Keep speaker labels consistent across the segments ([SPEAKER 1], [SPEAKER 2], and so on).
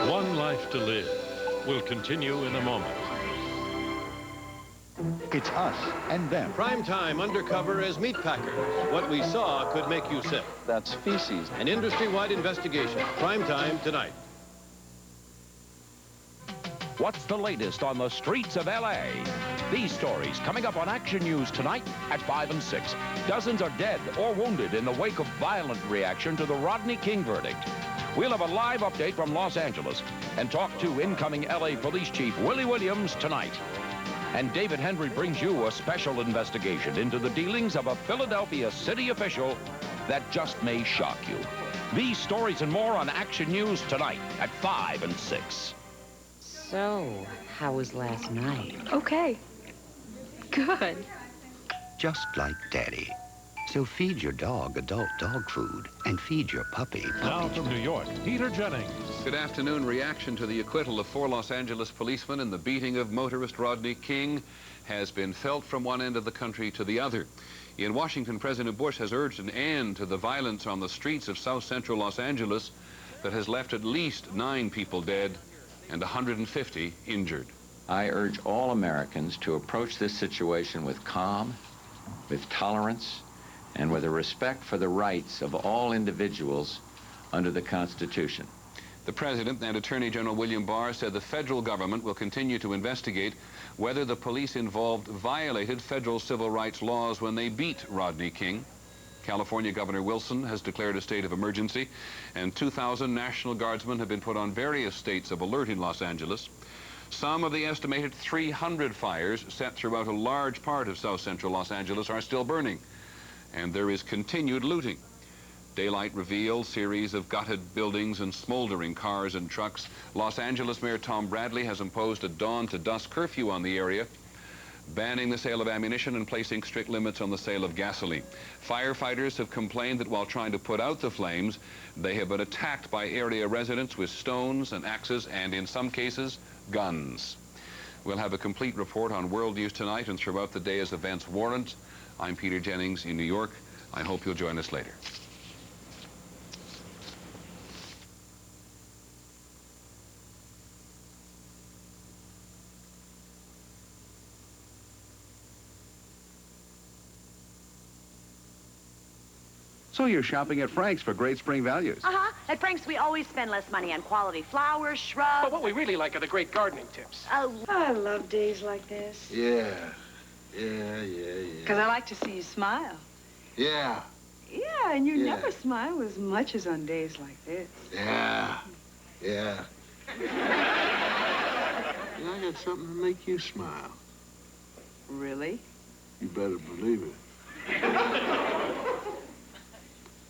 [SPEAKER 1] One Life to Live will continue in a moment.
[SPEAKER 2] It's us and them.
[SPEAKER 3] Primetime undercover as meat packers. What we saw could make you sick.
[SPEAKER 4] That's feces.
[SPEAKER 3] An industry-wide investigation. Primetime tonight.
[SPEAKER 5] What's the latest on the streets of L.A.? These stories coming up on Action News tonight at 5 and 6. Dozens are dead or wounded in the wake of violent reaction to the Rodney King verdict. We'll have a live update from Los Angeles and talk to incoming L.A. Police Chief Willie Williams tonight. And David Henry brings you a special investigation into the dealings of a Philadelphia city official that just may shock you. These stories and more on Action News tonight at 5 and 6.
[SPEAKER 6] So, how was last night?
[SPEAKER 7] Okay. Good.
[SPEAKER 8] Just like Daddy. So feed your dog adult dog food and feed your puppy
[SPEAKER 1] Now from New York, Peter Jennings.
[SPEAKER 9] Good afternoon. Reaction to the acquittal of 4 Los Angeles policemen in the beating of motorist Rodney King has been felt from one end of the country to the other. In Washington, President Bush has urged an end to the violence on the streets of South Central Los Angeles that has left at least 9 people dead and 150 injured.
[SPEAKER 4] I urge all Americans to approach this situation with calm, with tolerance, and with a respect for the rights of all individuals under the Constitution.
[SPEAKER 9] The President and Attorney General William Barr said the federal government will continue to investigate whether the police involved violated federal civil rights laws when they beat Rodney King. California Governor Wilson has declared a state of emergency, and 2,000 National Guardsmen have been put on various states of alert in Los Angeles. Some of the estimated 300 fires set throughout a large part of South Central Los Angeles are still burning, and there is continued looting. Daylight revealed series of gutted buildings and smoldering cars and trucks. Los Angeles Mayor Tom Bradley has imposed a dawn to dusk curfew on the area, banning the sale of ammunition and placing strict limits on the sale of gasoline. Firefighters have complained that while trying to put out the flames, they have been attacked by area residents with stones and axes and, in some cases, guns. We'll have a complete report on world news tonight and throughout the day as events warrant. I'm Peter Jennings in New York. I hope you'll join us later.
[SPEAKER 10] So you're shopping at Frank's for great spring values.
[SPEAKER 11] Uh-huh. At Frank's, we always spend less money on quality flowers, shrubs.
[SPEAKER 12] But what we really like are the great gardening tips.
[SPEAKER 11] Oh,
[SPEAKER 7] I love days like this.
[SPEAKER 13] Yeah.
[SPEAKER 7] Because I like to see you smile.
[SPEAKER 13] Yeah.
[SPEAKER 7] Yeah, and you never smile as much as on days like this.
[SPEAKER 13] Yeah. I got something to make you smile.
[SPEAKER 7] Really?
[SPEAKER 13] You better believe it.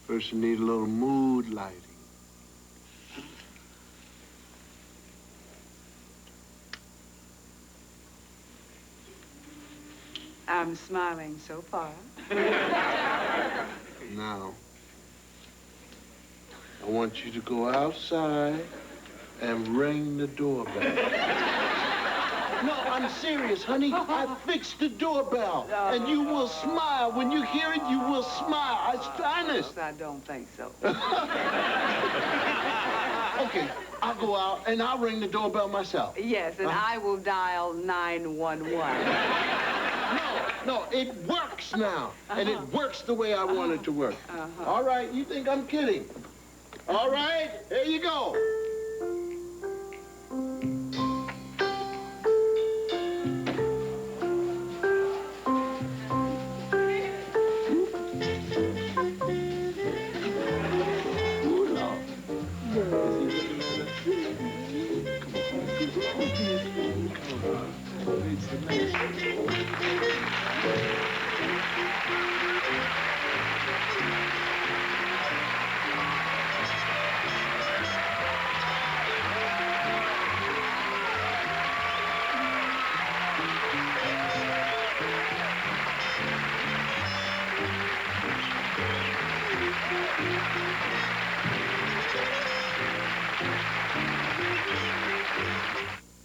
[SPEAKER 13] First, you need a little mood lighting.
[SPEAKER 7] I'm smiling so far.
[SPEAKER 13] Now, I want you to go outside and ring the doorbell. No, I'm serious, honey. I fixed the doorbell. And you will smile. When you hear it, you will smile. It's honest.
[SPEAKER 7] I don't think so.
[SPEAKER 13] Okay, I'll go out and I'll ring the doorbell myself.
[SPEAKER 7] Yes, and I will dial 911.
[SPEAKER 13] No, it works now. And it works the way I want it to work. All right, you think I'm kidding? All right, here you go.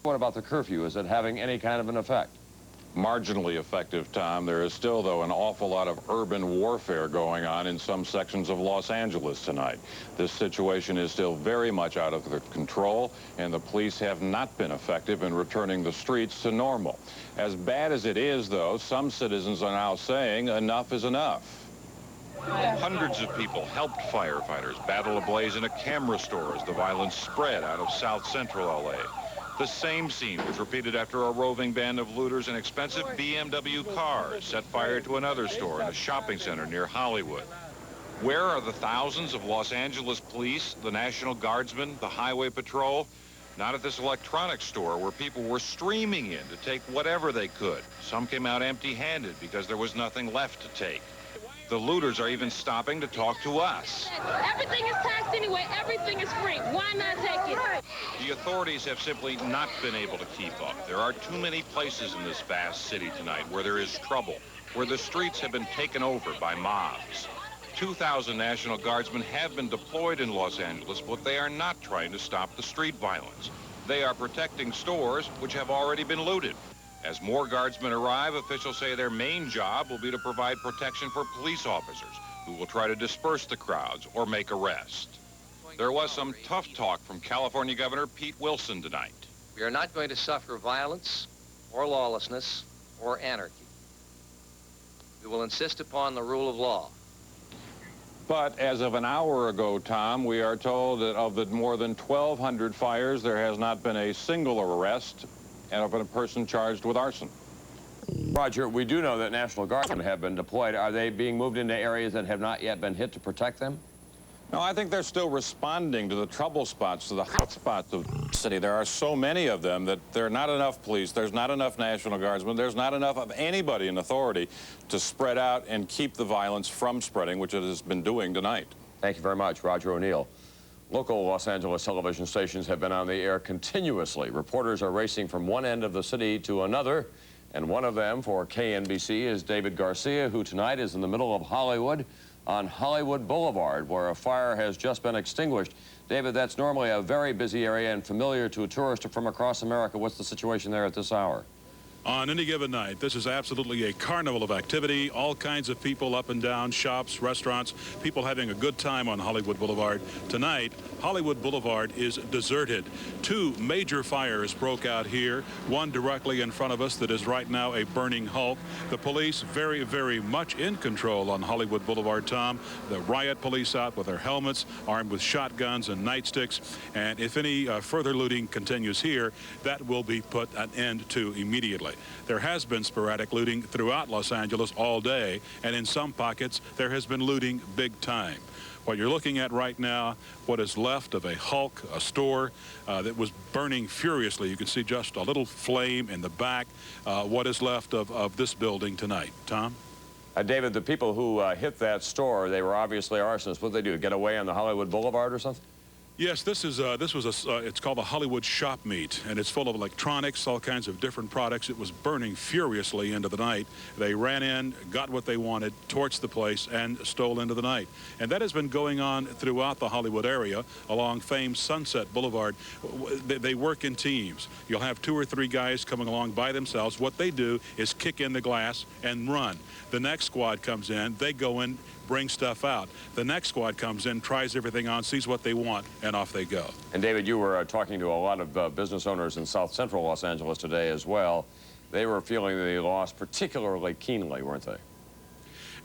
[SPEAKER 14] What about the curfew? Is it having any kind of an effect? marginally effective, Tom. There is still, though, an awful lot of urban warfare going on in some sections of Los Angeles tonight. This situation is still very much out of their control, and the police have not been effective in returning the streets to normal. As bad as it is, though, some citizens are now saying enough is enough.
[SPEAKER 1] Hundreds of people helped firefighters battle a blaze in a camera store as the violence spread out of South Central LA. The same scene was repeated after a roving band of looters in expensive BMW cars set fire to another store in a shopping center near Hollywood. Where are the thousands of Los Angeles police, the National Guardsmen, the Highway Patrol? Not at this electronics store where people were streaming in to take whatever they could. Some came out empty-handed because there was nothing left to take. The looters are even stopping to talk to us.
[SPEAKER 15] Everything is taxed anyway. Everything is free. Why not take it?
[SPEAKER 1] The authorities have simply not been able to keep up. There are too many places in this vast city tonight where there is trouble, where the streets have been taken over by mobs. 2,000 National Guardsmen have been deployed in Los Angeles, but they are not trying to stop the street violence. They are protecting stores which have already been looted. As more guardsmen arrive, officials say their main job will be to provide protection for police officers who will try to disperse the crowds or make arrests. There was some tough talk from California Governor Pete Wilson tonight.
[SPEAKER 16] We are not going to suffer violence or lawlessness or anarchy. We will insist upon the rule of law.
[SPEAKER 14] But as of an hour ago, Tom, we are told that of the more than 1,200 fires, there has not been a single arrest of a person charged with arson.
[SPEAKER 17] Roger, we do know that National Guardsmen have been deployed. Are they being moved into areas that have not yet been hit to protect them?
[SPEAKER 14] No, I think they're still responding to the trouble spots, to the hot spots of the city. There are so many of them that there are not enough police, there's not enough National Guardsmen, there's not enough of anybody in authority to spread out and keep the violence from spreading, which it has been doing tonight.
[SPEAKER 17] Thank you very much, Roger O'Neill. Local Los Angeles television stations have been on the air continuously. Reporters are racing from one end of the city to another, and one of them for KNBC is David Garcia, who tonight is in the middle of Hollywood on Hollywood Boulevard, where a fire has just been extinguished. David, that's normally a very busy area and familiar to a tourist from across America. What's the situation there at this hour?
[SPEAKER 18] On any given night, this is absolutely a carnival of activity. All kinds of people up and down, shops, restaurants, people having a good time on Hollywood Boulevard. Tonight, Hollywood Boulevard is deserted. Two major fires broke out here, one directly in front of us that is right now a burning hulk. The police very, very much in control on Hollywood Boulevard, Tom. The riot police out with their helmets, armed with shotguns and nightsticks. And if any further looting continues here, that will be put an end to immediately. There has been sporadic looting throughout Los Angeles all day, and in some pockets there has been looting big time. What you're looking at right now, what is left of a hulk, a store that was burning furiously. You can see just a little flame in the back. What is left of this building tonight. Tom?
[SPEAKER 17] David, the people who hit that store, they were obviously arsonists. What did they do, get away on the Hollywood Boulevard or something?
[SPEAKER 18] Yes, it's called a Hollywood shop meet, and it's full of electronics, all kinds of different products. It was burning furiously into the night. They ran in, got what they wanted, torched the place, and stole into the night. And that has been going on throughout the Hollywood area, along famed Sunset Boulevard. They work in teams. You'll have 2 or 3 guys coming along by themselves. What they do is kick in the glass and run. The next squad comes in, they go in, bring stuff out. The next squad comes in, tries everything on, sees what they want, and off they go.
[SPEAKER 17] And David, you were talking to a lot of business owners in South Central Los Angeles today as well. They were feeling the loss particularly keenly, weren't they?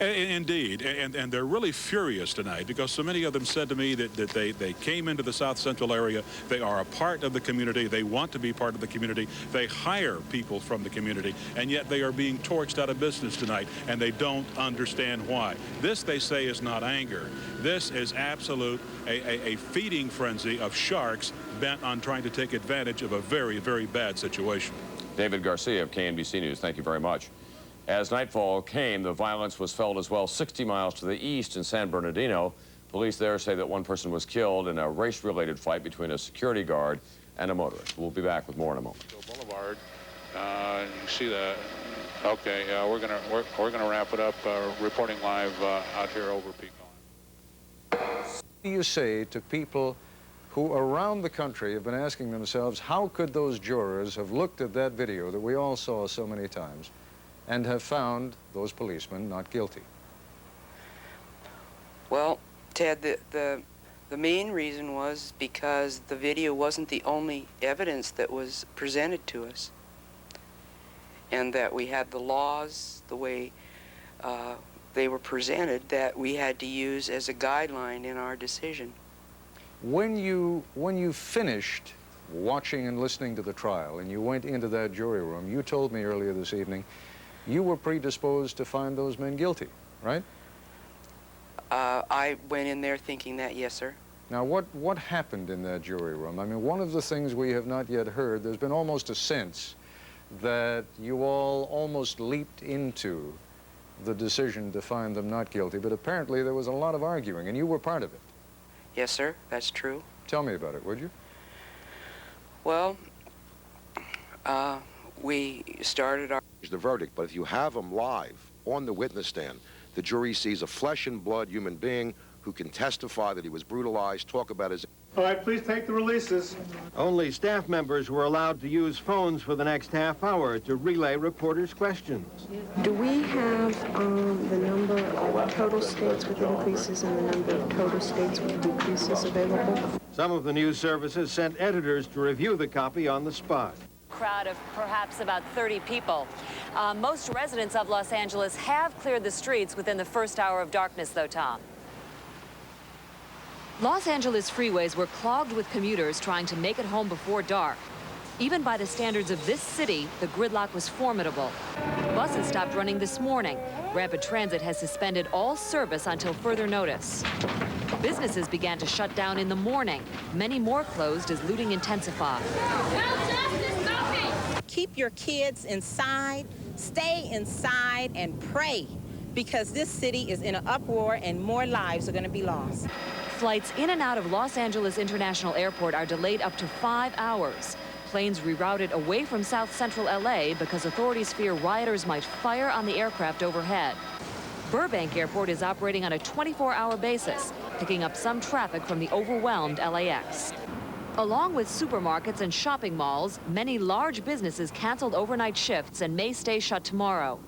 [SPEAKER 18] Indeed, and they're really furious tonight because so many of them said to me that they came into the South Central area, they are a part of the community, they want to be part of the community, they hire people from the community, and yet they are being torched out of business tonight, and they don't understand why. This, they say, is not anger. This is absolute, a feeding frenzy of sharks bent on trying to take advantage of a very, very bad situation.
[SPEAKER 17] David Garcia of KNBC News, thank you very much. As nightfall came, the violence was felt as well 60 miles to the east in San Bernardino. Police there say that one person was killed in a race-related fight between a security guard and a motorist. We'll be back with more in a moment.
[SPEAKER 19] Boulevard, you see the. Okay, we're gonna wrap it up. Reporting live out here over Pecan.
[SPEAKER 20] What do you say to people who around the country have been asking themselves, how could those jurors have looked at that video that we all saw so many times and have found those policemen not guilty?
[SPEAKER 21] Well, Ted, the main reason was because the video wasn't the only evidence that was presented to us, and that we had the laws the way they were presented that we had to use as a guideline in our decision.
[SPEAKER 20] When you finished watching and listening to the trial and you went into that jury room, you told me earlier this evening you were predisposed to find those men guilty, right?
[SPEAKER 21] I went in there thinking that, yes, sir.
[SPEAKER 20] Now, what happened in that jury room? I mean, one of the things we have not yet heard, there's been almost a sense that you all almost leaped into the decision to find them not guilty, but apparently there was a lot of arguing, and you were part of it.
[SPEAKER 21] Yes, sir, that's true.
[SPEAKER 20] Tell me about it, would you?
[SPEAKER 21] Well, we started our...
[SPEAKER 22] The verdict, but if you have them live on the witness stand, the jury sees a flesh and blood human being who can testify that he was brutalized, talk about his...
[SPEAKER 23] All right, please take the releases.
[SPEAKER 3] Only staff members were allowed to use phones for the next half hour to relay reporters' questions.
[SPEAKER 24] Do we have the number of total states with increases and the number of total states with decreases available?
[SPEAKER 3] Some of the news services sent editors to review the copy on the spot.
[SPEAKER 25] Crowd of perhaps about 30 people. Most residents of Los Angeles have cleared the streets within the first hour of darkness, though, Tom. Los Angeles freeways were clogged with commuters trying to make it home before dark. Even by the standards of this city, the gridlock was formidable. Buses stopped running this morning. Rapid Transit has suspended all service until further notice. Businesses began to shut down in the morning. Many more closed as looting intensified.
[SPEAKER 26] Keep your kids inside, stay inside, and pray, because this city is in an uproar and more lives are going to be lost.
[SPEAKER 25] Flights in and out of Los Angeles International Airport are delayed up to 5 hours. Planes rerouted away from South Central LA because authorities fear rioters might fire on the aircraft overhead. Burbank Airport is operating on a 24-hour basis, picking up some traffic from the overwhelmed LAX. Along with supermarkets and shopping malls, many large businesses canceled overnight shifts and may stay shut tomorrow.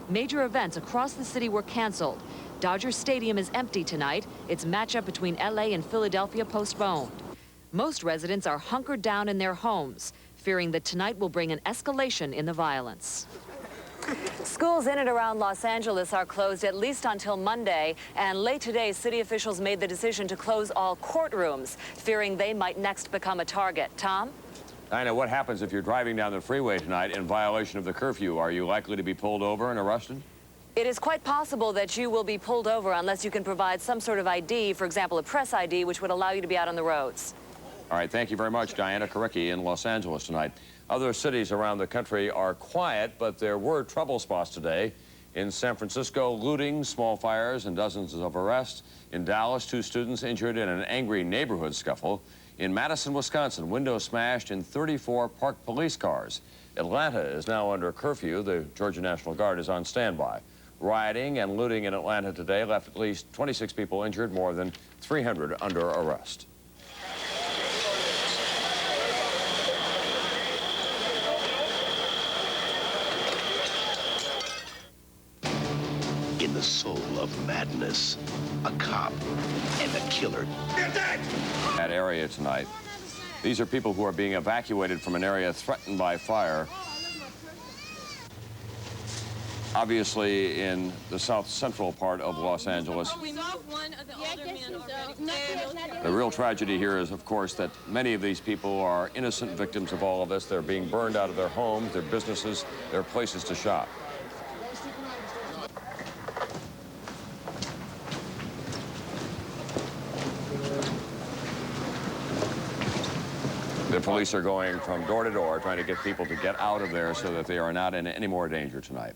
[SPEAKER 25] Major events across the city were canceled. Dodger Stadium is empty tonight. Its matchup between LA and Philadelphia postponed. Most residents are hunkered down in their homes, fearing that tonight will bring an escalation in the violence. Schools in and around Los Angeles are closed at least until Monday, and late today, city officials made the decision to close all courtrooms, fearing they might next become a target. Tom?
[SPEAKER 17] Dinah, what happens if you're driving down the freeway tonight in violation of the curfew? Are you likely to be pulled over and arrested?
[SPEAKER 25] It is quite possible that you will be pulled over unless you can provide some sort of ID, for example, a press ID, which would allow you to be out on the roads.
[SPEAKER 17] All right, thank you very much, Diana Karicki in Los Angeles tonight. Other cities around the country are quiet, but there were trouble spots today. In San Francisco, looting, small fires, and dozens of arrests. In Dallas, 2 students injured in an angry neighborhood scuffle. In Madison, Wisconsin, windows smashed in 34 parked police cars. Atlanta is now under curfew. The Georgia National Guard is on standby. Rioting and looting in Atlanta today left at least 26 people injured, more than 300 under arrest.
[SPEAKER 27] In the soul of madness, a cop and a killer.
[SPEAKER 17] That area tonight. These are people who are being evacuated from an area threatened by fire. Obviously, in the south central part of Los Angeles. The real tragedy here is, of course, that many of these people are innocent victims of all of this. They're being burned out of their homes, their businesses, their places to shop. The police are going from door to door trying to get people to get out of there so that they are not in any more danger tonight.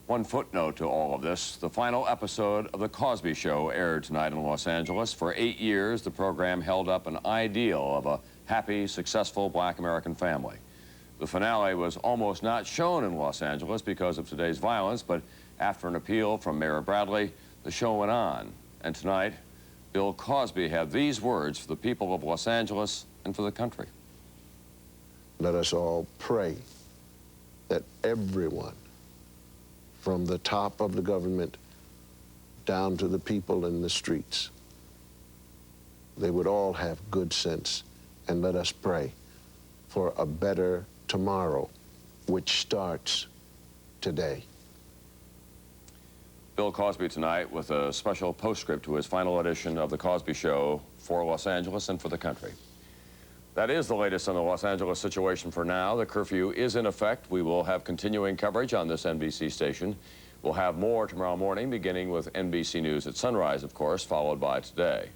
[SPEAKER 17] One footnote to all of this, the final episode of The Cosby Show aired tonight in Los Angeles. For 8 years, the program held up an ideal of a happy, successful black American family. The finale was almost not shown in Los Angeles because of today's violence, but after an appeal from Mayor Bradley, the show went on. And tonight, Bill Cosby had these words for the people of Los Angeles and for the country.
[SPEAKER 13] Let us all pray that everyone, from the top of the government down to the people in the streets, they would all have good sense. And let us pray for a better tomorrow, which starts today.
[SPEAKER 17] Bill Cosby tonight with a special postscript to his final edition of The Cosby Show for Los Angeles and for the country. That is the latest on the Los Angeles situation for now. The curfew is in effect. We will have continuing coverage on this NBC station. We'll have more tomorrow morning, beginning with NBC News at sunrise, of course, followed by Today.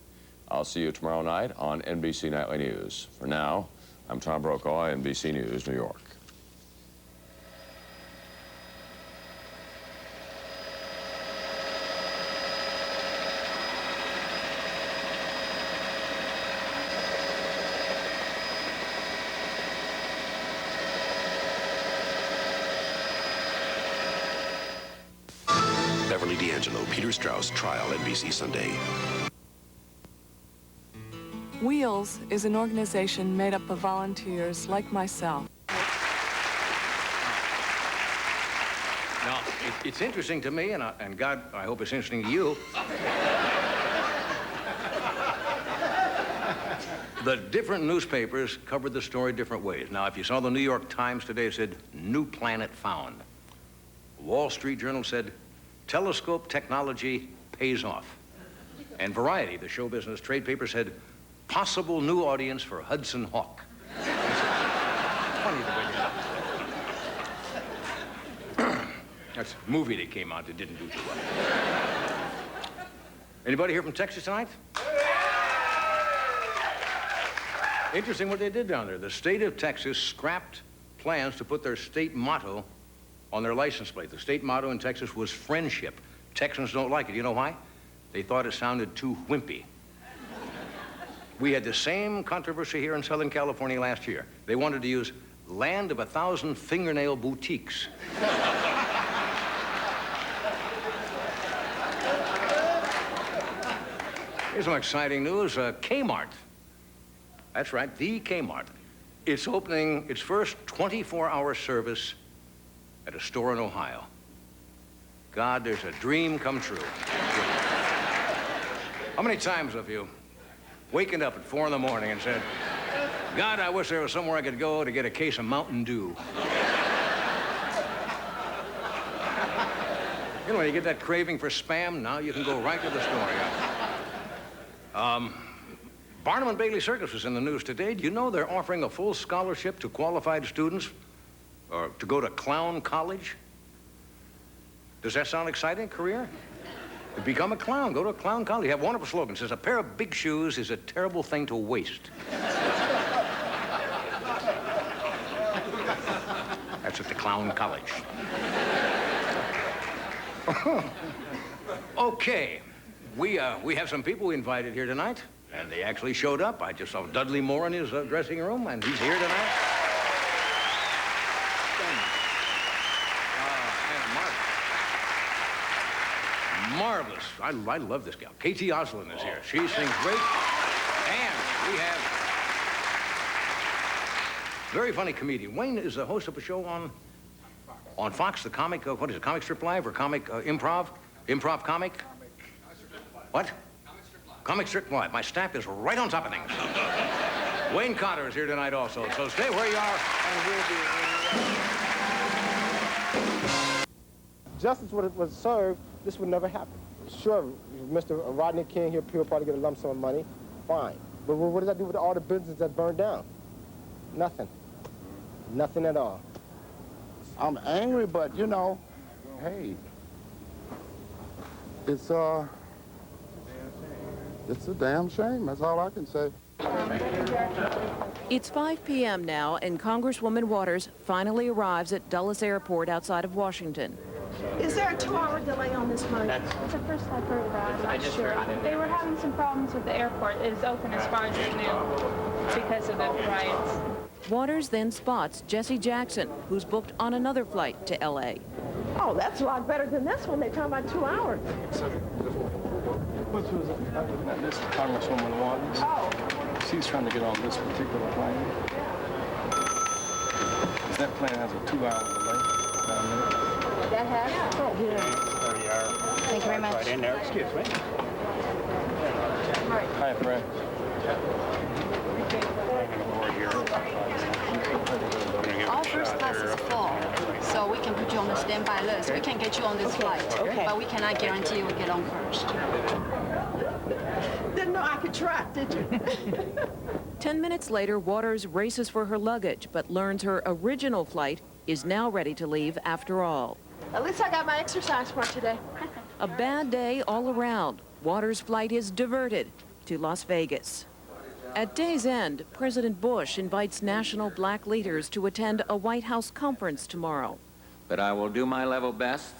[SPEAKER 17] I'll see you tomorrow night on NBC Nightly News. For now, I'm Tom Brokaw, NBC News, New York.
[SPEAKER 27] Beverly D'Angelo, Peter Strauss, Trial, NBC Sunday.
[SPEAKER 2] WHEELS is an organization made up of volunteers like myself.
[SPEAKER 4] Now, it's interesting to me, and God, I hope it's interesting to you. The different newspapers covered the story different ways. Now, if you saw the New York Times today, it said, "New planet found." Wall Street Journal said, "Telescope technology pays off." And Variety, the show business trade paper, said, "Possible new audience for Hudson Hawk." Funny the way that's a movie that came out that didn't do too well. Anybody here from Texas tonight? Interesting what they did down there. The state of Texas scrapped plans to put their state motto on their license plate. The state motto in Texas was friendship. Texans don't like it. You know why? They thought it sounded too wimpy. We had the same controversy here in Southern California last year. They wanted to use land of 1,000 fingernail boutiques. Here's some exciting news. Kmart. That's right, the Kmart. It's opening its first 24-hour service at a store in Ohio. God, there's a dream come true. How many times have you waking up at 4 in the morning and said, "God, I wish there was somewhere I could go to get a case of Mountain Dew"? You know, when you get that craving for Spam, now you can go right to the store. Barnum and Bailey Circus was in the news today. Do you know they're offering a full scholarship to qualified students to go to clown college? Does that sound exciting, career? To become a clown, go to a clown college. You have a wonderful slogan. It says, "A pair of big shoes is a terrible thing to waste." That's at the clown college. Okay, we have some people we invited here tonight, and they actually showed up. I just saw Dudley Moore in his dressing room, and he's here tonight. Marvelous. I love this gal. Katie Oslin is here. She sings great. And we have very funny comedian. Wayne is the host of a show on Fox, the comic, what is it, Comic Strip Live or comic improv? Improv comic? What? Comic Strip Live. My staff is right on top of things. Wayne Cotter is here tonight also. So stay where you are and we'll be...
[SPEAKER 5] Justice was served, this would never happen. Sure, Mr. Rodney King here, he'll probably get a lump sum of money, fine. But what does that do with all the businesses that burned down? Nothing. Nothing at all.
[SPEAKER 13] I'm angry, but you know, hey, it's a damn shame. That's all I can say.
[SPEAKER 25] It's 5 p.m. now, and Congresswoman Waters finally arrives at Dulles Airport outside of Washington.
[SPEAKER 24] Is there a 2-hour delay on this money?
[SPEAKER 6] It's the first I've heard of that. I'm not sure. They were having some problems with the airport. It is open as far as they knew because of the riots.
[SPEAKER 25] Waters then spots Jesse Jackson, who's booked on another flight to L.A.
[SPEAKER 24] Oh, that's a lot better than this one. They're talking about 2 hours.
[SPEAKER 7] Which was it? I'm looking at this, Congresswoman Waters.
[SPEAKER 6] Oh.
[SPEAKER 7] She's trying to get on this particular plane. That plane has a 2-hour delay down there.
[SPEAKER 6] That has? Oh, good.
[SPEAKER 7] There you are.
[SPEAKER 6] Thank you very much.
[SPEAKER 7] Right in there. Excuse me. Hi, Fred.
[SPEAKER 8] Our first class is full, so we can put you on the standby list. We can get you on this flight, but we cannot guarantee you will get on first.
[SPEAKER 9] Didn't know I could try, did you?
[SPEAKER 25] 10 minutes later, Waters races for her luggage, but learns her original flight is now ready to leave after all.
[SPEAKER 9] At least I got my exercise for today.
[SPEAKER 25] A bad day all around. Waters' flight is diverted to Las Vegas. At day's end, President Bush invites national black leaders to attend a White House conference tomorrow.
[SPEAKER 10] But I will do my level best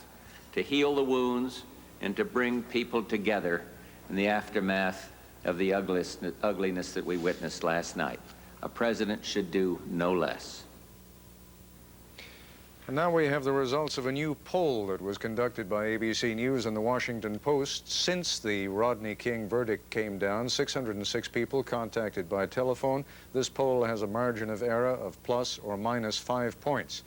[SPEAKER 10] to heal the wounds and to bring people together in the aftermath of the ugliness that we witnessed last night. A president should do no less.
[SPEAKER 20] And now we have the results of a new poll that was conducted by ABC News and the Washington Post. Since the Rodney King verdict came down, 606 people contacted by telephone. This poll has a margin of error of plus or minus 5 points.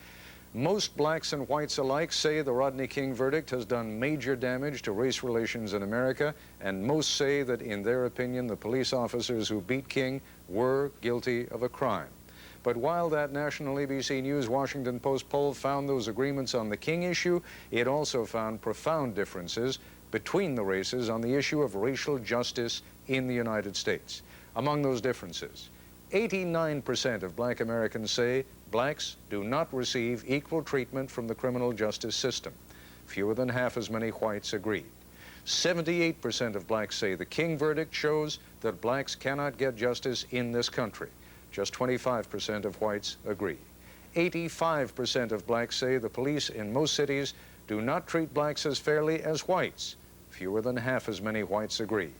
[SPEAKER 20] Most blacks and whites alike say the Rodney King verdict has done major damage to race relations in America, and most say that, in their opinion, the police officers who beat King were guilty of a crime. But while that national ABC News Washington Post poll found those agreements on the King issue, it also found profound differences between the races on the issue of racial justice in the United States. Among those differences, 89% of black Americans say blacks do not receive equal treatment from the criminal justice system. Fewer than half as many whites agreed. 78% of blacks say the King verdict shows that blacks cannot get justice in this country. Just 25% of whites agree. 85% of blacks say the police in most cities do not treat blacks as fairly as whites. Fewer than half as many whites agree.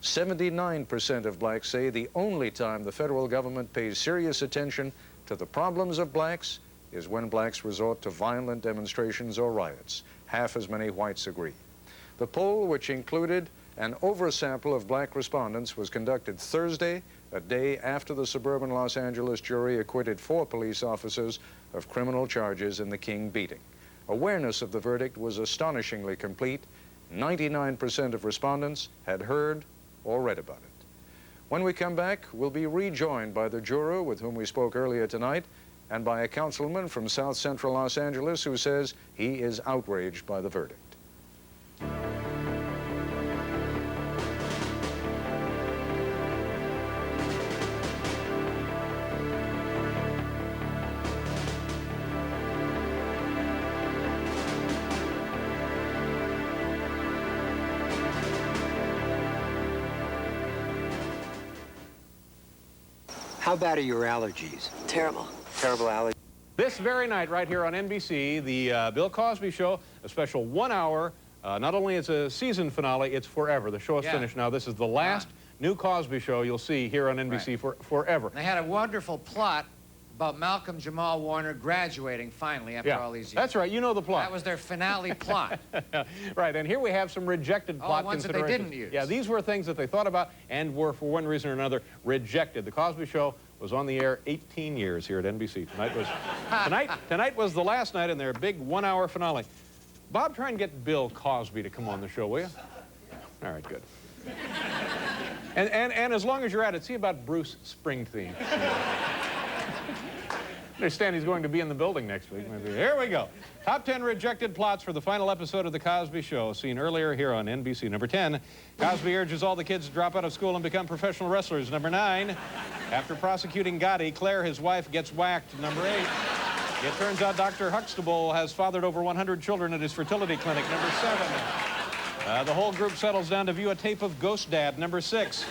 [SPEAKER 20] 79% of blacks say the only time the federal government pays serious attention to the problems of blacks is when blacks resort to violent demonstrations or riots. Half as many whites agree. The poll, which included an oversample of black respondents, was conducted Thursday, a day after the suburban Los Angeles jury acquitted 4 police officers of criminal charges in the King beating. Awareness of the verdict was astonishingly complete. 99% of respondents had heard or read about it. When we come back, we'll be rejoined by the juror with whom we spoke earlier tonight and by a councilman from South Central Los Angeles who says he is outraged by the verdict.
[SPEAKER 11] How bad are your allergies?
[SPEAKER 24] Terrible.
[SPEAKER 11] Terrible allergies.
[SPEAKER 12] This very night, right here on NBC, the Bill Cosby Show, a special 1 hour. Not only is a season finale, it's forever. The show is finished now. This is the last new Cosby Show you'll see here on NBC for forever.
[SPEAKER 15] They had a wonderful plot about Malcolm Jamal Warner graduating finally after all these years.
[SPEAKER 12] That's right. You know the plot.
[SPEAKER 15] That was their finale plot.
[SPEAKER 12] Right, and here we have some rejected plot
[SPEAKER 15] ones that they
[SPEAKER 12] considerations.
[SPEAKER 15] didn't use.
[SPEAKER 12] Yeah, these were things that they thought about and were, for one reason or another, rejected. The Cosby Show was on the air 18 years here at NBC. Tonight was the last night in their big 1 hour finale. Bob, try and get Bill Cosby to come on the show, will you? All right, good. And as long as you're at it, see about Bruce Springsteen. I understand he's going to be in the building next week. Here we go. Top 10 rejected plots for the final episode of The Cosby Show, seen earlier here on NBC. Number 10, Cosby urges all the kids to drop out of school and become professional wrestlers. Number 9, after prosecuting Gotti, Claire, his wife, gets whacked. Number 8, it turns out Dr. Huxtable has fathered over 100 children at his fertility clinic. Number 7, the whole group settles down to view a tape of Ghost Dad. Number 6,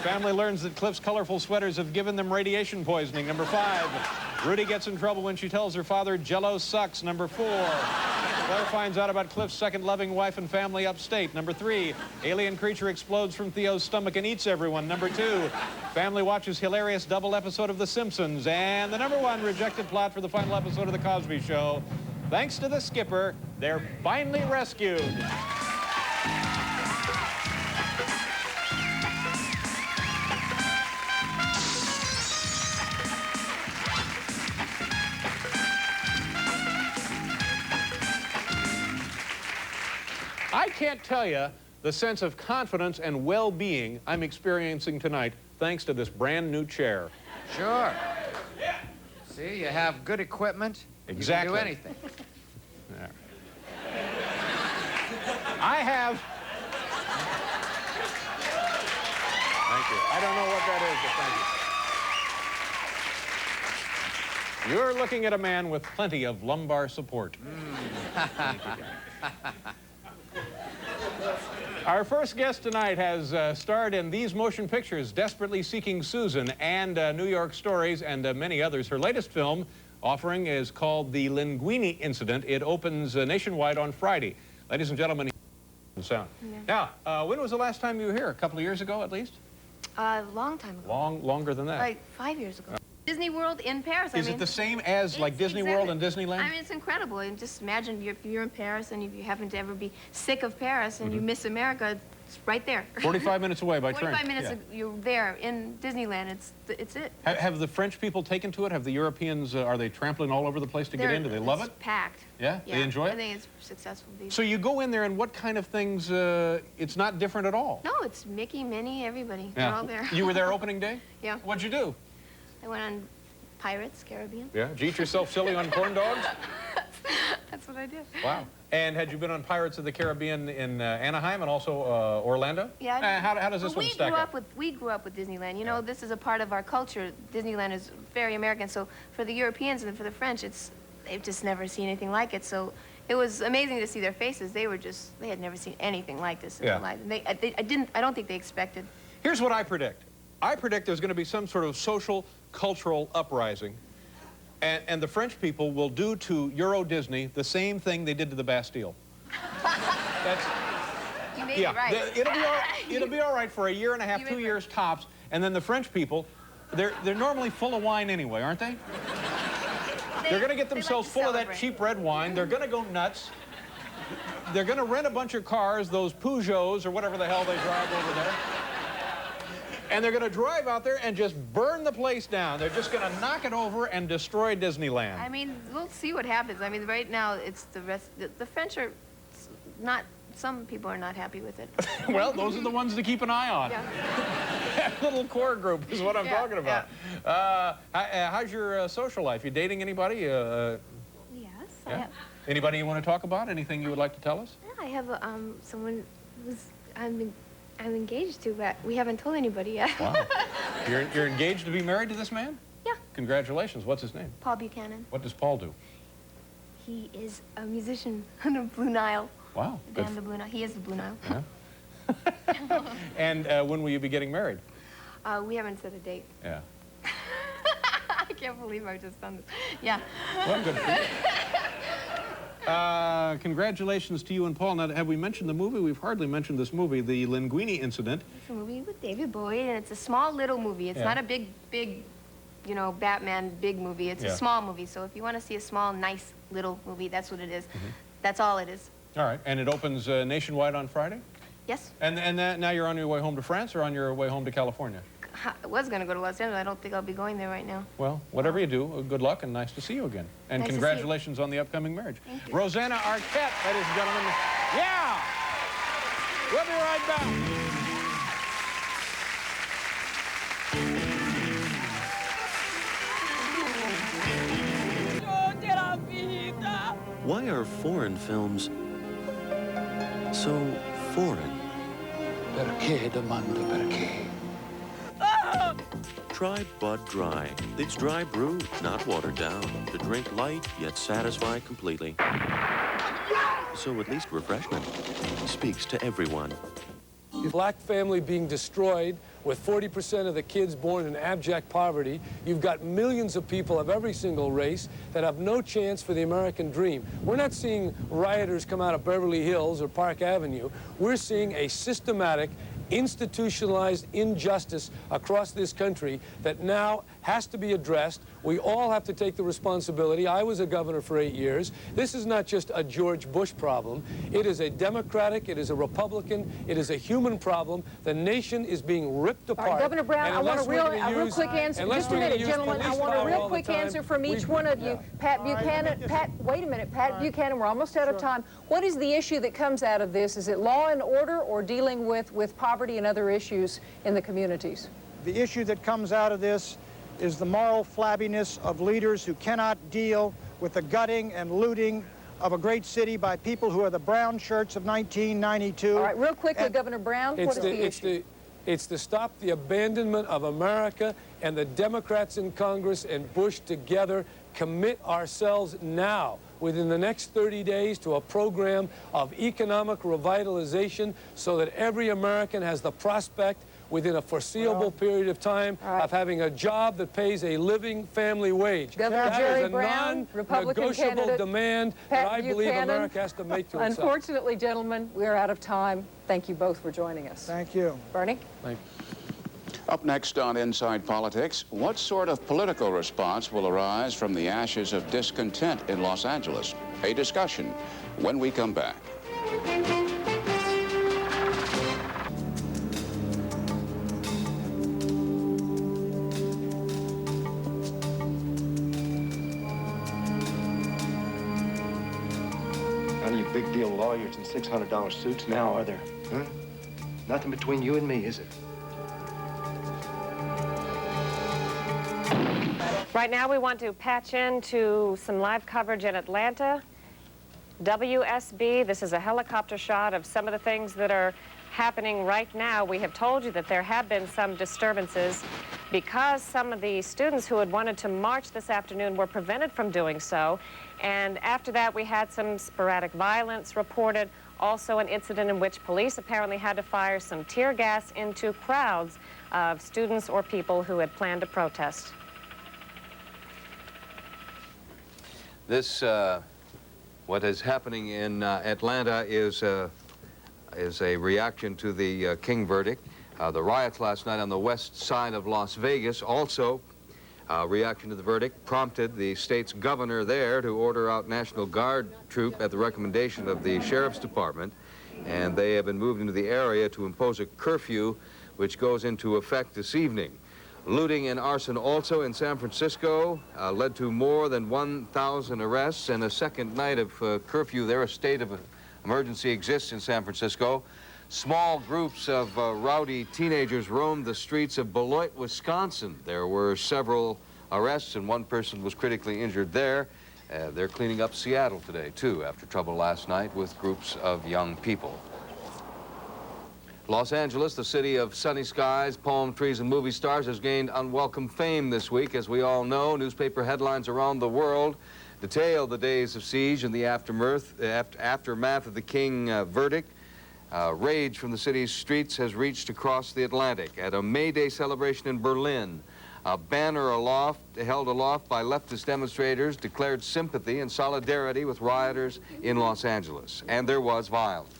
[SPEAKER 12] family learns that Cliff's colorful sweaters have given them radiation poisoning. Number 5, Rudy gets in trouble when she tells her father Jell-O sucks. Number 4, Claire finds out about Cliff's second loving wife and family upstate. Number 3, alien creature explodes from Theo's stomach and eats everyone. Number 2, family watches hilarious double episode of The Simpsons. And the number 1 rejected plot for the final episode of The Cosby Show, thanks to the skipper, they're finally rescued. I can't tell you the sense of confidence and well-being I'm experiencing tonight thanks to this brand new chair.
[SPEAKER 15] Sure. See, you have good equipment.
[SPEAKER 12] Exactly.
[SPEAKER 15] You can do anything.
[SPEAKER 12] There. I have... Thank you. I don't know what that is, but thank you. You're looking at a man with plenty of lumbar support. Thank you. Our first guest tonight has starred in these motion pictures, Desperately Seeking Susan and New York Stories and many others. Her latest film offering is called The Linguini Incident. It opens nationwide on Friday. Ladies and gentlemen, sound. Yeah. Now, when was the last time you were here? A couple of years ago, at least?
[SPEAKER 1] A long time ago.
[SPEAKER 12] Longer than that.
[SPEAKER 1] Like 5 years ago. Disney World in Paris.
[SPEAKER 12] Is it the same as like Disney World and Disneyland?
[SPEAKER 1] I mean, it's incredible. And just imagine you're in Paris and if you happen to ever be sick of Paris and you miss America, it's right there.
[SPEAKER 12] 45 minutes away by train.
[SPEAKER 1] 45 minutes, you're there in Disneyland. It's it.
[SPEAKER 12] Have the French people taken to it? Have the Europeans, are they trampling all over the place to get in? Do they love it?
[SPEAKER 1] It's packed.
[SPEAKER 12] Yeah? They enjoy it?
[SPEAKER 1] I think it's successful.
[SPEAKER 12] So you go in there and what kind of things, it's not different at all?
[SPEAKER 1] No, it's Mickey, Minnie, everybody. They're all there.
[SPEAKER 12] You were there opening day?
[SPEAKER 1] Yeah.
[SPEAKER 12] What'd you do?
[SPEAKER 1] I went on Pirates, Caribbean.
[SPEAKER 12] Yeah? Did you eat yourself silly on corn dogs?
[SPEAKER 1] That's what I did.
[SPEAKER 12] Wow. And had you been on Pirates of the Caribbean in Anaheim and also Orlando?
[SPEAKER 1] Yeah.
[SPEAKER 12] How does this one stack up?
[SPEAKER 1] We grew up with Disneyland. You know, this is a part of our culture. Disneyland is very American. So for the Europeans and for the French, they've just never seen anything like it. So it was amazing to see their faces. They had never seen anything like this in their life. And I don't think they expected.
[SPEAKER 12] Here's what I predict. I predict there's going to be some sort of social, cultural uprising. And the French people will do to Euro Disney the same thing they did to the Bastille.
[SPEAKER 1] You may be right.
[SPEAKER 12] It'll be all right for a year and a half, 2 years tops. And then the French people, they're normally full of wine anyway, aren't they? They're going to get themselves full of that cheap red wine. They're going to go nuts. They're going to rent a bunch of cars, those Peugeots or whatever the hell they drive over there. And they're going to drive out there and just burn the place down. They're just going to knock it over and destroy Disneyland.
[SPEAKER 1] I mean, we'll see what happens. I mean, right now, it's the rest. The French are not, some people are not happy with it.
[SPEAKER 12] Well, those are the ones to keep an eye on.
[SPEAKER 1] Yeah.
[SPEAKER 12] That little core group is what I'm talking about. Yeah. How's your social life? You dating anybody?
[SPEAKER 1] Yes.
[SPEAKER 12] Yeah? Anybody you want to talk about? Anything you would like to tell us?
[SPEAKER 1] I have someone who's, I'm engaged to, but we haven't told anybody yet.
[SPEAKER 12] Wow. You're engaged to be married to this man?
[SPEAKER 1] Yeah.
[SPEAKER 12] Congratulations. What's his name?
[SPEAKER 1] Paul Buchanan.
[SPEAKER 12] What does Paul do?
[SPEAKER 1] He is a musician on the Blue Nile.
[SPEAKER 12] Wow.
[SPEAKER 1] The band, the Blue Nile. He is the Blue Nile.
[SPEAKER 12] Yeah. And when will you be getting married?
[SPEAKER 1] We haven't set a date.
[SPEAKER 12] Yeah.
[SPEAKER 1] I can't believe I've just done this. Yeah.
[SPEAKER 12] Well, good for you. Congratulations to you and Paul. Now, have we mentioned the movie? We've hardly mentioned this movie, The Linguini Incident.
[SPEAKER 1] It's a movie with David Bowie, and it's a small little movie. It's not a big, you know, Batman big movie. It's a small movie. So if you want to see a small, nice little movie, that's what it is. That's all it is.
[SPEAKER 12] All right. And it opens nationwide on Friday?
[SPEAKER 1] Yes.
[SPEAKER 12] And now you're on your way home to France or on your way home to California?
[SPEAKER 1] I was going to go to Los Angeles. I don't think I'll be going there right now.
[SPEAKER 12] Well, whatever you do, good luck and nice to see you again. And
[SPEAKER 1] nice
[SPEAKER 12] congratulations on the upcoming marriage.
[SPEAKER 1] Thank you.
[SPEAKER 12] Rosanna Arquette, ladies and gentlemen. Yeah! We'll be right back.
[SPEAKER 14] Why are foreign films so foreign?
[SPEAKER 27] Perché domando perché?
[SPEAKER 14] Try Bud Dry. It's dry brewed, not watered down. To drink light, yet satisfy completely. So at least refreshment speaks to everyone.
[SPEAKER 16] Black family being destroyed, with 40% of the kids born in abject poverty. You've got millions of people of every single race that have no chance for the American dream. We're not seeing rioters come out of Beverly Hills or Park Avenue. We're seeing a systematic, institutionalized injustice across this country that now has to be addressed. We all have to take the responsibility. I was a governor for 8 years. This is not just a George Bush problem. It is a Democratic, it is a Republican, it is a human problem. The nation is being ripped apart.
[SPEAKER 3] All right, Governor Brown, I want a real quick answer. Just a minute, gentlemen. I want a real quick answer from each one of you. Pat Buchanan, wait a minute. Pat Buchanan, we're almost out of time. What is the issue that comes out of this? Is it law and order or dealing with poverty and other issues in the communities?
[SPEAKER 18] The issue that comes out of this is the moral flabbiness of leaders who cannot deal with the gutting and looting of a great city by people who are the brown shirts of 1992.
[SPEAKER 3] All right, real quickly, Governor Brown, what is the issue?
[SPEAKER 16] It's to stop the abandonment of America, and the Democrats in Congress and Bush together commit ourselves now, within the next 30 days, to a program of economic revitalization so that every American has the prospect within a foreseeable period of time of having a job that pays a living family wage.
[SPEAKER 3] Governor Jerry Brown, Republican
[SPEAKER 16] non-negotiable
[SPEAKER 3] candidate,
[SPEAKER 16] demand
[SPEAKER 3] Pat
[SPEAKER 16] that I believe
[SPEAKER 3] Buchanan.
[SPEAKER 16] America has to make to itself.
[SPEAKER 3] Unfortunately, gentlemen, we're out of time. Thank you both for joining us.
[SPEAKER 18] Thank you.
[SPEAKER 3] Bernie?
[SPEAKER 16] Thank you.
[SPEAKER 19] Up next on Inside Politics, what sort of political response will arise from the ashes of discontent in Los Angeles? A discussion when we come back.
[SPEAKER 21] None of you big deal lawyers in $600 suits now, are there? Huh? Nothing between you and me, is it?
[SPEAKER 22] Right now, we want to patch into some live coverage in Atlanta. WSB, this is a helicopter shot of some of the things that are happening right now. We have told you that there have been some disturbances because some of the students who had wanted to march this afternoon were prevented from doing so. And after that, we had some sporadic violence reported, also an incident in which police apparently had to fire some tear gas into crowds of students or people who had planned to protest.
[SPEAKER 23] This, what is happening in Atlanta is a reaction to the King verdict. The riots last night on the west side of Las Vegas also, reaction to the verdict, prompted the state's governor there to order out National Guard troop at the recommendation of the Sheriff's Department. And they have been moved into the area to impose a curfew which goes into effect this evening. Looting and arson also in San Francisco led to more than 1,000 arrests, and a second night of curfew there. A state of emergency exists in San Francisco. Small groups of rowdy teenagers roamed the streets of Beloit, Wisconsin. There were several arrests, and one person was critically injured there. They're cleaning up Seattle today, too, after trouble last night with groups of young people. Los Angeles, the city of sunny skies, palm trees, and movie stars, has gained unwelcome fame this week. As we all know, newspaper headlines around the world detail the days of siege and the aftermath of the King verdict. Rage from the city's streets has reached across the Atlantic. At a May Day celebration in Berlin, a banner held aloft by leftist demonstrators declared sympathy and solidarity with rioters in Los Angeles. And there was violence.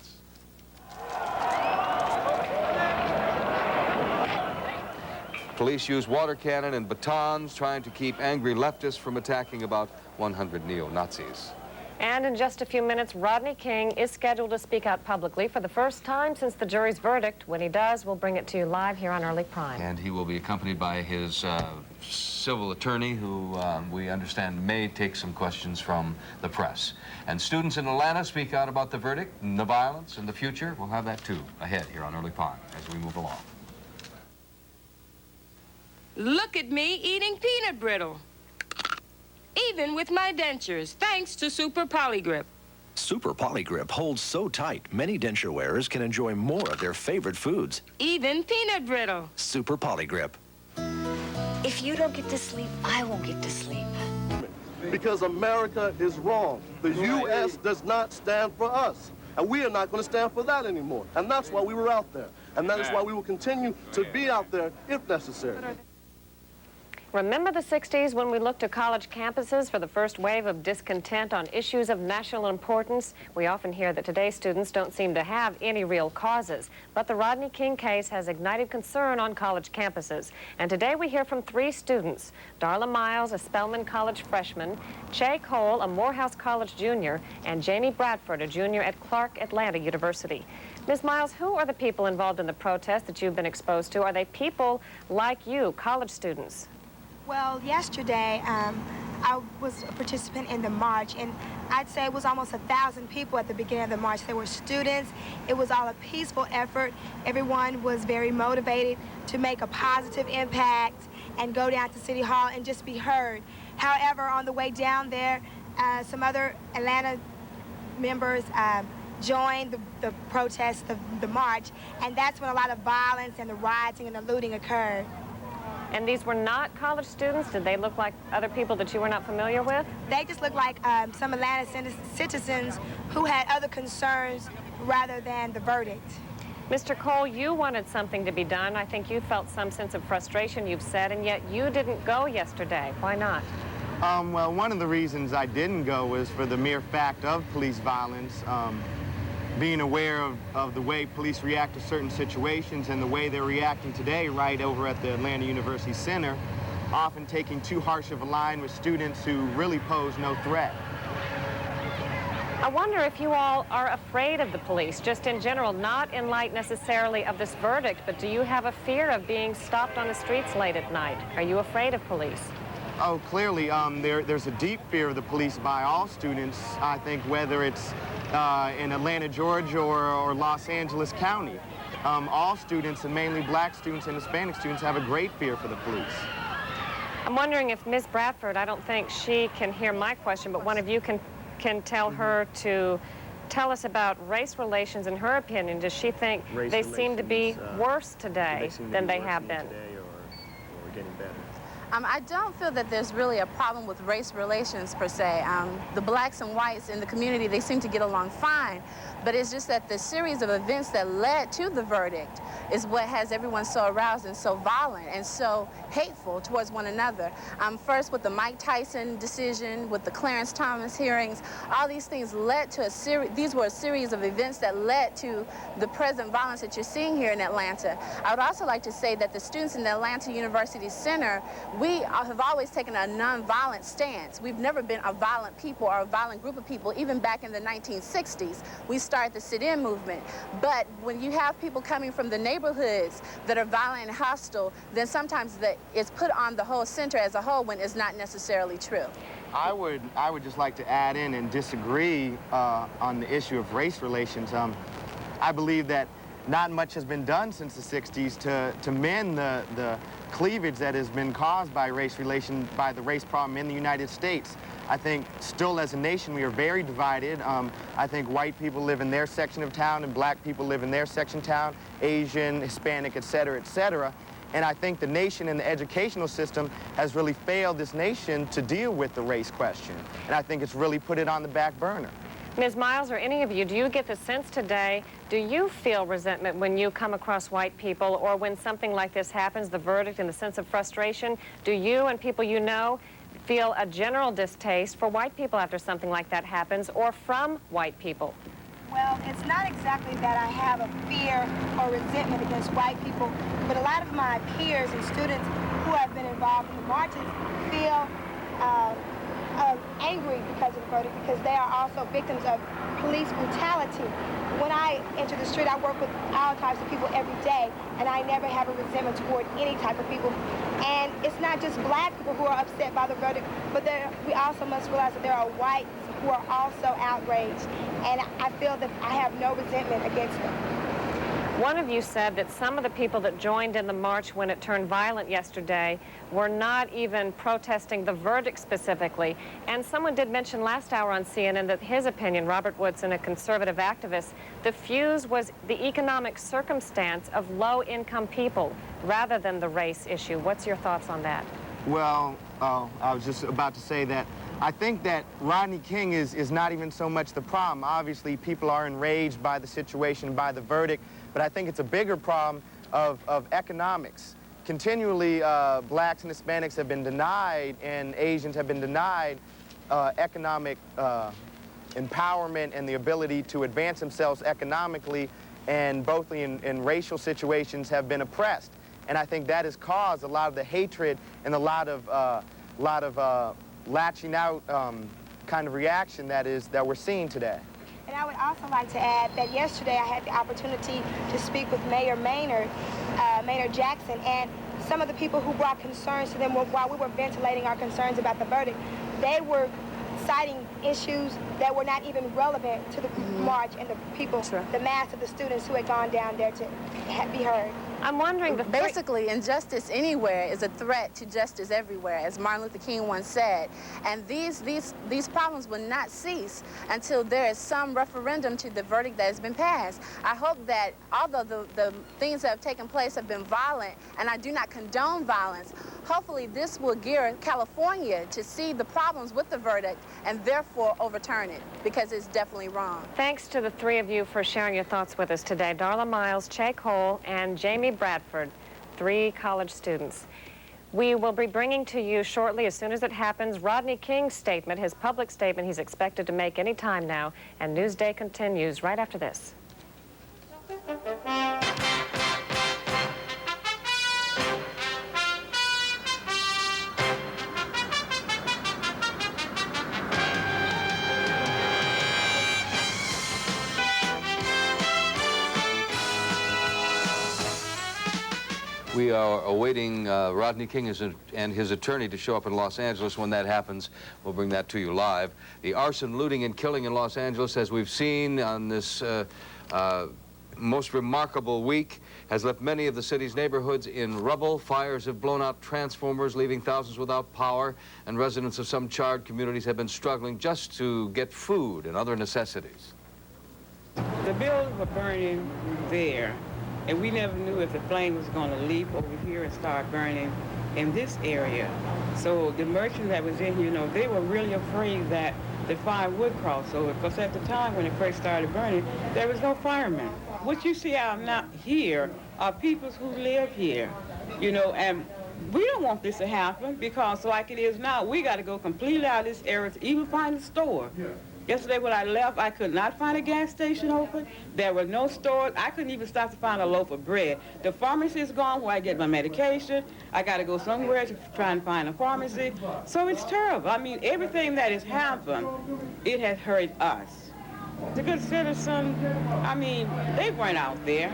[SPEAKER 23] Police used water cannon and batons trying to keep angry leftists from attacking about 100 neo-Nazis.
[SPEAKER 22] And in just a few minutes, Rodney King is scheduled to speak out publicly for the first time since the jury's verdict. When he does, we'll bring it to you live here on Early Prime.
[SPEAKER 23] And he will be accompanied by his civil attorney, who we understand may take some questions from the press. And students in Atlanta speak out about the verdict and the violence and the future. We'll have that, too, ahead here on Early Prime as we move along.
[SPEAKER 26] Look at me eating peanut brittle. Even with my dentures, thanks to Super Polygrip.
[SPEAKER 27] Super Polygrip holds so tight, many denture wearers can enjoy more of their favorite foods.
[SPEAKER 26] Even peanut brittle.
[SPEAKER 27] Super Polygrip.
[SPEAKER 28] If you don't get to sleep, I won't get to sleep.
[SPEAKER 13] Because America is wrong. The U.S. does not stand for us. And we are not going to stand for that anymore. And that's why we were out there. And that is why we will continue to be out there if necessary.
[SPEAKER 22] Remember the 60s when we looked to college campuses for the first wave of discontent on issues of national importance? We often hear that today's students don't seem to have any real causes. But the Rodney King case has ignited concern on college campuses. And today we hear from 3 students: Darla Miles, a Spelman College freshman; Che Cole, a Morehouse College junior; and Jamie Bradford, a junior at Clark Atlanta University. Ms. Miles, who are the people involved in the protest that you've been exposed to? Are they people like you, college students?
[SPEAKER 2] Well, yesterday, I was a participant in the march, and I'd say it was almost 1,000 people at the beginning of the march. There were students. It was all a peaceful effort. Everyone was very motivated to make a positive impact and go down to City Hall and just be heard. However, on the way down there, some other Atlanta members joined the protest, the march, and that's when a lot of violence and the rioting and the looting occurred.
[SPEAKER 22] And these were not college students? Did they look like other people that you were not familiar with?
[SPEAKER 2] They just looked like some Atlanta citizens who had other concerns rather than the verdict.
[SPEAKER 22] Mr. Cole, you wanted something to be done. I think you felt some sense of frustration, you've said, and yet you didn't go yesterday. Why not?
[SPEAKER 4] Well, one of the reasons I didn't go was for the mere fact of police violence. Being aware of the way police react to certain situations and the way they're reacting today right over at the Atlanta University Center, often taking too harsh of a line with students who really pose no threat.
[SPEAKER 22] I wonder if you all are afraid of the police, just in general, not in light necessarily of this verdict, but do you have a fear of being stopped on the streets late at night? Are you afraid of police?
[SPEAKER 4] Oh, clearly, there's a deep fear of the police by all students, I think, whether it's in Atlanta, Georgia, or Los Angeles County. All students, and mainly black students and Hispanic students, have a great fear for the police.
[SPEAKER 22] I'm wondering if Ms. Bradford, I don't think she can hear my question, but one of you can tell her to tell us about race relations in her opinion. Does she think they seem to be worse today than they have been?
[SPEAKER 4] Or getting better?
[SPEAKER 5] I don't feel that there's really a problem with race relations per se. The blacks and whites in the community, they seem to get along fine, but it's just that the series of events that led to the verdict is what has everyone so aroused and so violent and so hateful towards one another. First with the Mike Tyson decision, with the Clarence Thomas hearings, all these things led to these were a series of events that led to the present violence that you're seeing here in Atlanta. I would also like to say that the students in the Atlanta University Center, we have always taken a non-violent stance. We've never been a violent people or a violent group of people. Even back in the 1960s, we started the sit-in movement. But when you have people coming from the neighborhoods that are violent and hostile, then sometimes it's put on the whole center as a whole when it's not necessarily true.
[SPEAKER 4] I would just like to add in and disagree on the issue of race relations. I believe that not much has been done since the 60s to mend the cleavage that has been caused by race relation, by the race problem in the United States. I think still as a nation we are very divided. I think white people live in their section of town and black people live in their section of town, Asian, Hispanic, et cetera, et cetera. And I think the nation and the educational system has really failed this nation to deal with the race question. And I think it's really put it on the back burner.
[SPEAKER 22] Ms. Miles, or any of you, do you get the sense today, do you feel resentment when you come across white people or when something like this happens, the verdict and the sense of frustration? Do you and people you know feel a general distaste for white people after something like that happens, or from white people?
[SPEAKER 2] Well, it's not exactly that I have a fear or resentment against white people, but a lot of my peers and students who have been involved in the marches feel angry because of the verdict, because they are also victims of police brutality. When I enter the street, I work with all types of people every day, and I never have a resentment toward any type of people. And it's not just black people who are upset by the verdict, but we also must realize that there are whites who are also outraged, and I feel that I have no resentment against them.
[SPEAKER 22] One of you said that some of the people that joined in the march when it turned violent yesterday were not even protesting the verdict specifically. And someone did mention last hour on CNN that his opinion, Robert Woodson, a conservative activist, the fuse was the economic circumstance of low-income people rather than the race issue. What's your thoughts on that?
[SPEAKER 4] Well, I was just about to say that I think that Rodney King is not even so much the problem. Obviously, people are enraged by the situation, by the verdict, but I think it's a bigger problem of economics. continually blacks and Hispanics have been denied and Asians have been denied economic empowerment and the ability to advance themselves economically, and both in racial situations have been oppressed. And I think that has caused a lot of the hatred and a lot of latching out kind of reaction that we're seeing today.
[SPEAKER 2] And I would also like to add that yesterday I had the opportunity to speak with Mayor Maynard Jackson, and some of the people who brought concerns to them while we were ventilating our concerns about the verdict, they were citing issues that were not even relevant to the march and the people, the mass of the students who had gone down there to be heard.
[SPEAKER 22] I'm wondering,
[SPEAKER 5] basically, injustice anywhere is a threat to justice everywhere, as Martin Luther King once said. And these problems will not cease until there is some referendum to the verdict that has been passed. I hope that although the things that have taken place have been violent, and I do not condone violence, hopefully this will gear California to see the problems with the verdict and therefore overturn it, because it's definitely wrong.
[SPEAKER 22] Thanks to the three of you for sharing your thoughts with us today. Darla Miles, Che Cole, and Jamie Bradford, 3 college students. We will be bringing to you shortly, as soon as it happens, Rodney King's statement, his public statement he's expected to make any time now, and Newsday continues right after this.
[SPEAKER 23] We are awaiting Rodney King and his attorney to show up in Los Angeles. When that happens, we'll bring that to you live. The arson, looting, and killing in Los Angeles, as we've seen on this most remarkable week, has left many of the city's neighborhoods in rubble. Fires have blown out transformers, leaving thousands without power, and residents of some charred communities have been struggling just to get food and other necessities.
[SPEAKER 6] The buildings were burning there, and we never knew if the flame was going to leap over here and start burning in this area. So the merchants that was in here, you know, they were really afraid that the fire would cross over, because at the time when it first started burning, there was no firemen. What you see out now here are people who live here, you know, and we don't want this to happen, because like it is now, we got to go completely out of this area to even find a store. Yesterday when I left, I could not find a gas station open. There were no stores. I couldn't even stop to find a loaf of bread. The pharmacy is gone where I get my medication. I got to go somewhere to try and find a pharmacy. So it's terrible. I mean, everything that has happened, it has hurt us. The good citizen, I mean, they weren't out there.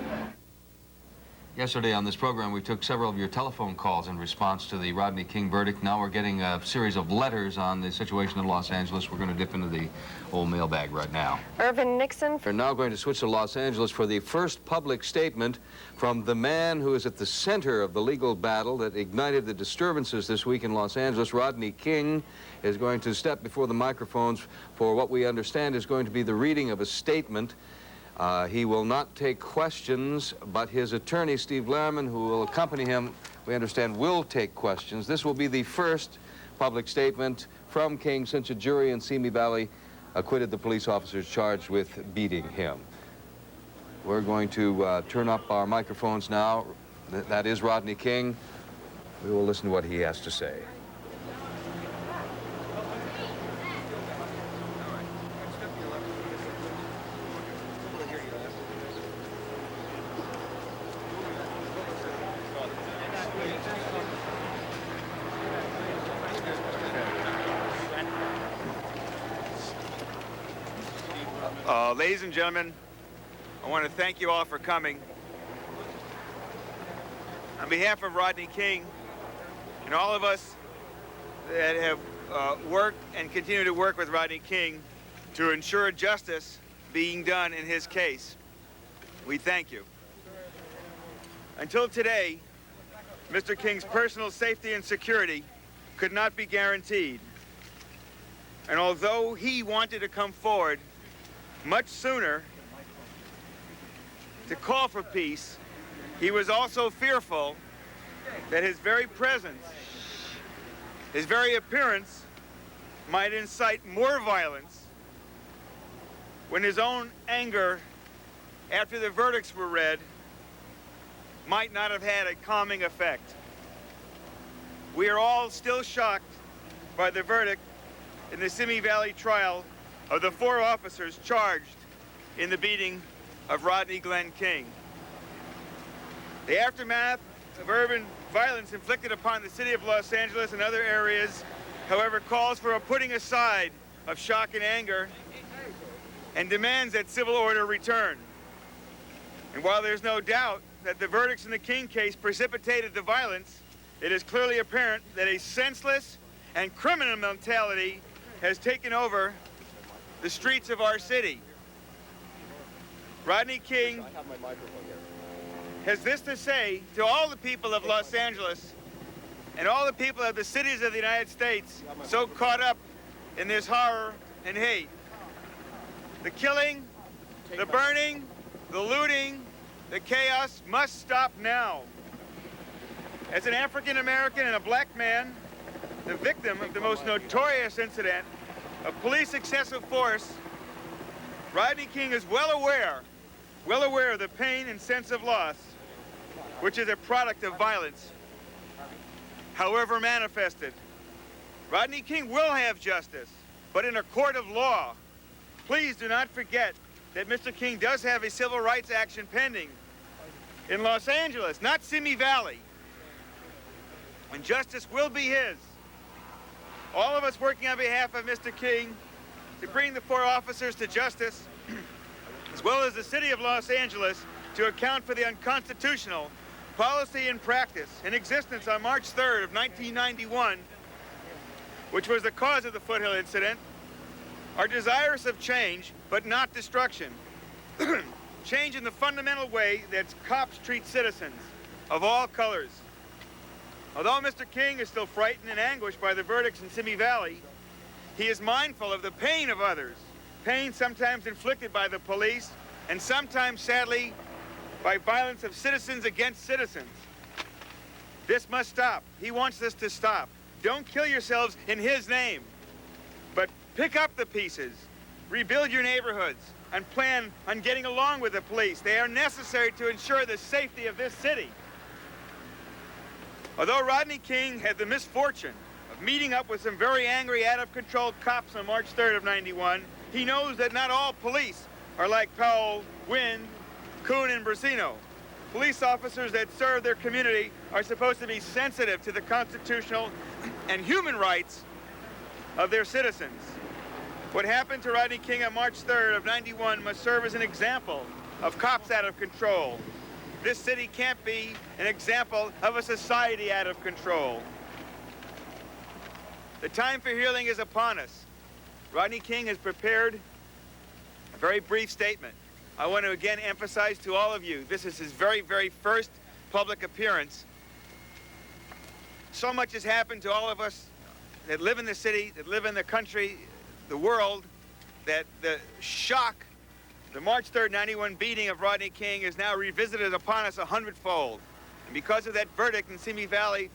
[SPEAKER 23] Yesterday on this program, we took several of your telephone calls in response to the Rodney King verdict. Now we're getting a series of letters on the situation in Los Angeles. We're going to dip into the old mailbag right now.
[SPEAKER 22] Irvin Nixon.
[SPEAKER 23] We're now going to switch to Los Angeles for the first public statement from the man who is at the center of the legal battle that ignited the disturbances this week in Los Angeles. Rodney King is going to step before the microphones for what we understand is going to be the reading of a statement. He will not take questions, but his attorney, Steve Letterman, who will accompany him, we understand, will take questions. This will be the first public statement from King since a jury in Simi Valley acquitted the police officers charged with beating him. We're going to turn up our microphones now. That is Rodney King. We will listen to what he has to say.
[SPEAKER 7] Ladies and gentlemen, I want to thank you all for coming. On behalf of Rodney King and all of us that have worked and continue to work with Rodney King to ensure justice being done in his case, we thank you. Until today, Mr. King's personal safety and security could not be guaranteed. And although he wanted to come forward much sooner to call for peace, he was also fearful that his very presence, his very appearance, might incite more violence when his own anger after the verdicts were read might not have had a calming effect. We are all still shocked by the verdict in the Simi Valley trial of the 4 officers charged in the beating of Rodney Glenn King. The aftermath of urban violence inflicted upon the city of Los Angeles and other areas, however, calls for a putting aside of shock and anger and demands that civil order return. And while there's no doubt that the verdicts in the King case precipitated the violence, it is clearly apparent that a senseless and criminal mentality has taken over the streets of our city. Rodney King has this to say to all the people of Los Angeles and all the people of the cities of the United States so caught up in this horror and hate. The killing, the burning, the looting, the chaos must stop now. As an African American and a black man, the victim of the most notorious incident of police excessive force, Rodney King is well aware of the pain and sense of loss, which is a product of violence, however manifested. Rodney King will have justice, but in a court of law. Please do not forget that Mr. King does have a civil rights action pending in Los Angeles, not Simi Valley. And justice will be his. All of us working on behalf of Mr. King to bring the 4 officers to justice, as well as the city of Los Angeles, to account for the unconstitutional policy and practice in existence on March 3rd of 1991, which was the cause of the Foothill incident, are desirous of change, but not destruction. Change in the fundamental way that cops treat citizens of all colors. Although Mr. King is still frightened and anguished by the verdicts in Simi Valley, he is mindful of the pain of others, pain sometimes inflicted by the police, and sometimes, sadly, by violence of citizens against citizens. This must stop. He wants this to stop. Don't kill yourselves in his name, but pick up the pieces, rebuild your neighborhoods, and plan on getting along with the police. They are necessary to ensure the safety of this city. Although Rodney King had the misfortune of meeting up with some very angry, out-of-control cops on March 3rd of '91, he knows that not all police are like Powell, Wynn, Kuhn, and Brasino. Police officers that serve their community are supposed to be sensitive to the constitutional and human rights of their citizens. What happened to Rodney King on March 3rd of '91 must serve as an example of cops out of control. This city can't be an example of a society out of control. The time for healing is upon us. Rodney King has prepared a very brief statement. I want to again emphasize to all of you, this is his very, very first public appearance. So much has happened to all of us that live in the city, that live in the country, the world, that the shock, the March 3rd, '91 beating of Rodney King is now revisited upon us 100-fold. And because of that verdict in Simi Valley,